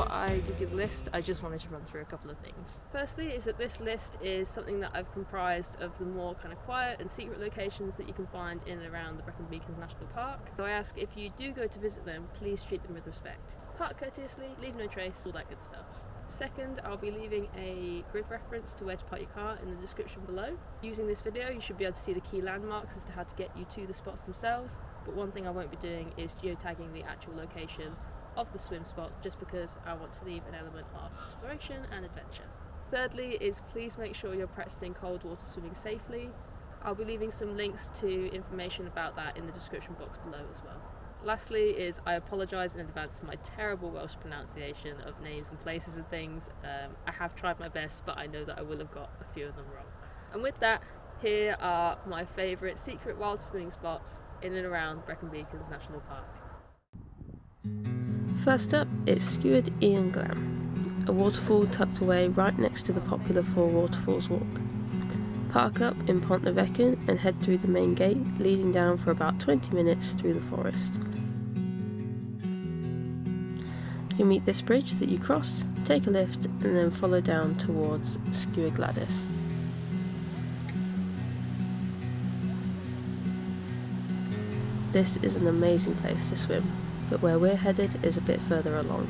before I give you the list, I just wanted to run through a couple of things. Firstly is that this list is something that I've comprised of the more kind of quiet and secret locations that you can find in and around the Brecon Beacons National Park. So I ask, if you do go to visit them, please treat them with respect. Park courteously, leave no trace, all that good stuff. Second, I'll be leaving a grid reference to where to park your car in the description below. Using this video, you should be able to see the key landmarks as to how to get you to the spots themselves, but one thing I won't be doing is geotagging the actual location of the swim spots, just because I want to leave an element of exploration and adventure. Thirdly is, please make sure you're practicing cold water swimming safely. I'll be leaving some links to information about that in the description box below as well. Lastly is, I apologise in advance for my terrible Welsh pronunciation of names and places and things. I have tried my best, but I know that I will have got a few of them wrong. And with that, here are my favourite secret wild swimming spots in and around Brecon Beacons National Park. First up is Skew-yr-Glam, a waterfall tucked away right next to the popular Four Waterfalls walk. Park up in Pontneddfechan and head through the main gate, leading down for about 20 minutes through the forest. You'll meet this bridge that you cross, take a lift and then follow down towards Skew-yr-Glam. This is an amazing place to swim, but where we're headed is a bit further along.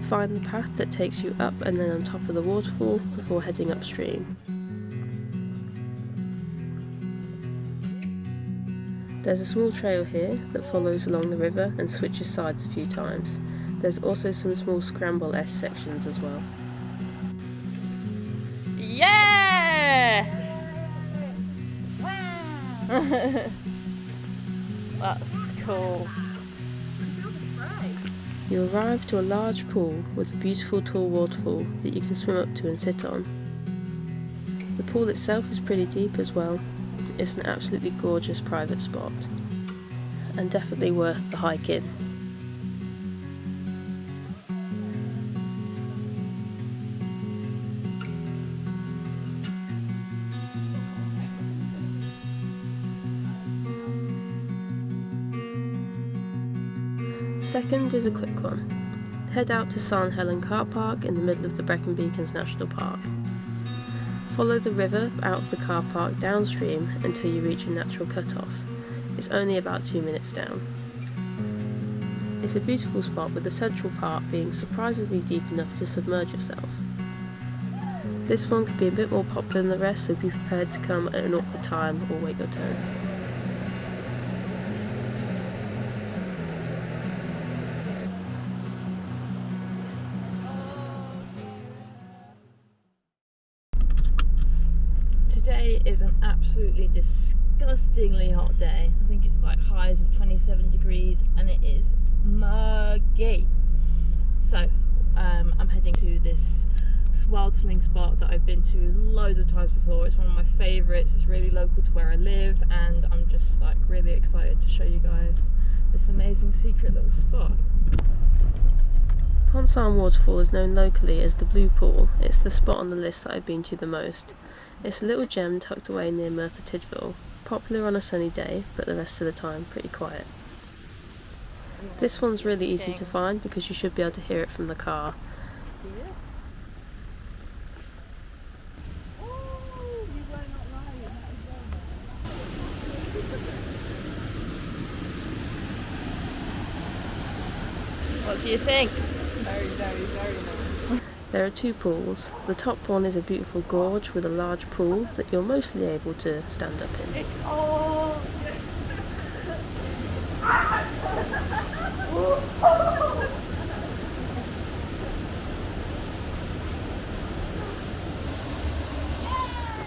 Find the path that takes you up and then on top of the waterfall before heading upstream. There's a small trail here that follows along the river and switches sides a few times. There's also some small scramble-esque sections as well. Yeah! That's cool. You arrive to a large pool with a beautiful tall waterfall that you can swim up to and sit on. The pool itself is pretty deep as well. It's an absolutely gorgeous private spot, and definitely worth the hike in. Second is a quick one. Head out to Sarn Helen car park in the middle of the Brecon Beacons National Park. Follow the river out of the car park downstream until you reach a natural cut-off. It's only about 2 minutes down. It's a beautiful spot with the central part being surprisingly deep enough to submerge yourself. This one could be a bit more popular than the rest, so be prepared to come at an awkward time or wait your turn. Today is an absolutely disgustingly hot day. I think it's like highs of 27 degrees and it is muggy. So I'm heading to this wild swimming spot that I've been to loads of times before. It's one of my favourites. It's really local to where I live and I'm just like really excited to show you guys this amazing secret little spot. Pontneddfechan waterfall is known locally as the Blue Pool. It's the spot on the list that I've been to the most. It's a little gem tucked away near Merthyr Tydfil, popular on a sunny day, but the rest of the time pretty quiet. This one's really easy to find because you should be able to hear it from the car. What do you think? Very, very, very nice. There are two pools. The top one is a beautiful gorge with a large pool that you're mostly able to stand up in.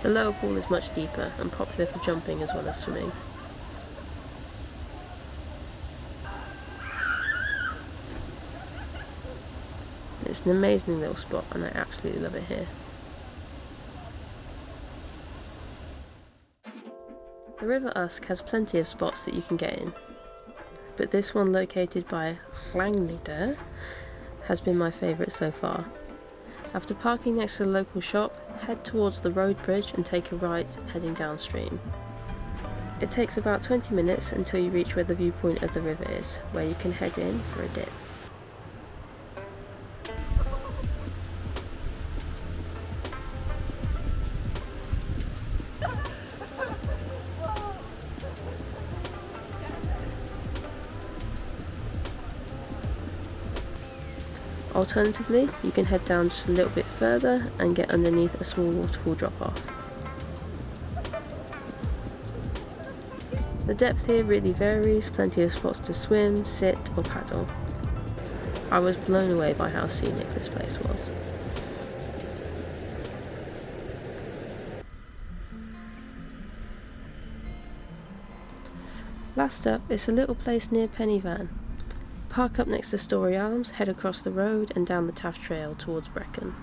The lower pool is much deeper and popular for jumping as well as swimming. It's an amazing little spot and I absolutely love it here. The River Usk has plenty of spots that you can get in, but this one located by Llangneuder has been my favourite so far. After parking next to the local shop, head towards the road bridge and take a right heading downstream. It takes about 20 minutes until you reach where the viewpoint of the river is, where you can head in for a dip. Alternatively, you can head down just a little bit further and get underneath a small waterfall drop-off. The depth here really varies, plenty of spots to swim, sit or paddle. I was blown away by how scenic this place was. Last up is a little place near Pontneddfechan. Park up next to Storey Arms, head across the road and down the Taff Trail towards Brecon.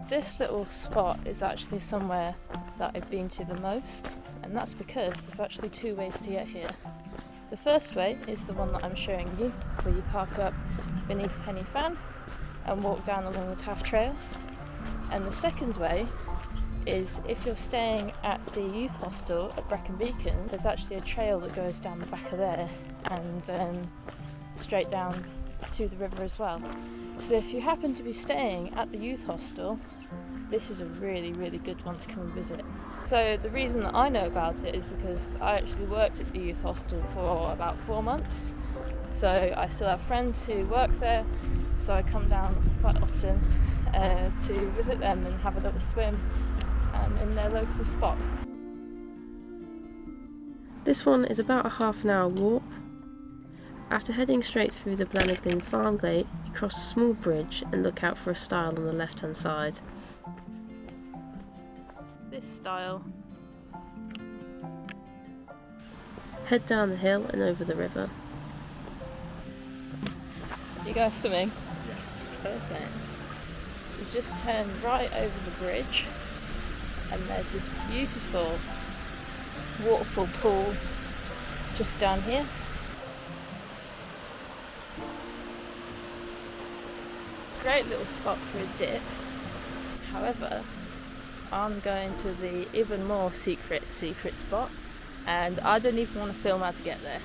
This little spot is actually somewhere that I've been to the most, and that's because there's actually two ways to get here. The first way is the one that I'm showing you, where you park up beneath Pontneddfechan and walk down along the Taff Trail. And the second way is if you're staying at the youth hostel at Brecon Beacons, there's actually a trail that goes down the back of there and straight down to the river as well. So if you happen to be staying at the youth hostel, this is a really, really good one to come and visit. So the reason that I know about it is because I actually worked at the youth hostel for about 4 months. So I still have friends who work there, so I come down quite often to visit them and have a little swim in their local spot. This one is about a half an hour walk. After heading straight through the Pontneddfechan farm gate, you cross a small bridge and look out for a stile on the left hand side. This stile. Head down the hill and over the river. You guys swimming? Yes. Perfect. You just turn right over the bridge and there's this beautiful waterfall pool just down here. Great little spot for a dip. However, I'm going to the even more secret spot, and I don't even want to film how to get there.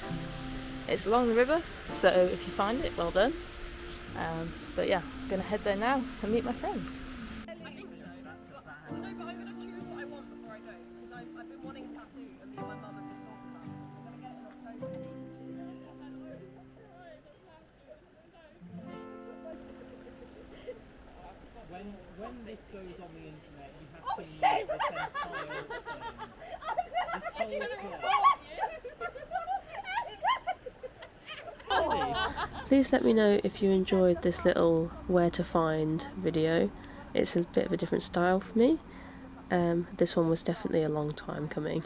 It's along the river, so if you find it, well done. But yeah, I'm going to head there now and meet my friends. I think so. No, but I'm going to choose what I want before I go, because I've been wanting a tattoo, and me and my mum have been talking about it. I'm going to get it in October. When this goes on the internet, you have to use this entire thing. This whole thing. Please let me know if you enjoyed this little where to find video. It's a bit of a different style for me. This one was definitely a long time coming.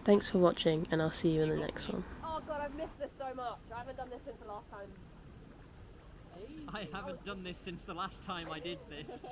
Thanks for watching, and I'll see you in the next one. Oh god, I've missed this so much. I haven't done this since the last time. I haven't done this since the last time I did this.